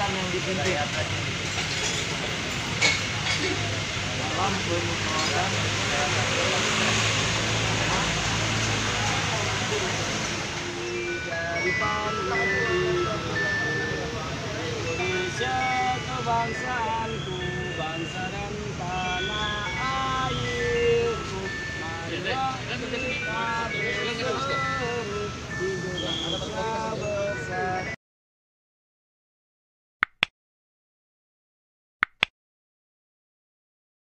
kebangsaan yang dipimpin dalam penyelenggarakan dari Indonesia kebangsaanku, bangsa dan tanah airku, marilah kita bersatu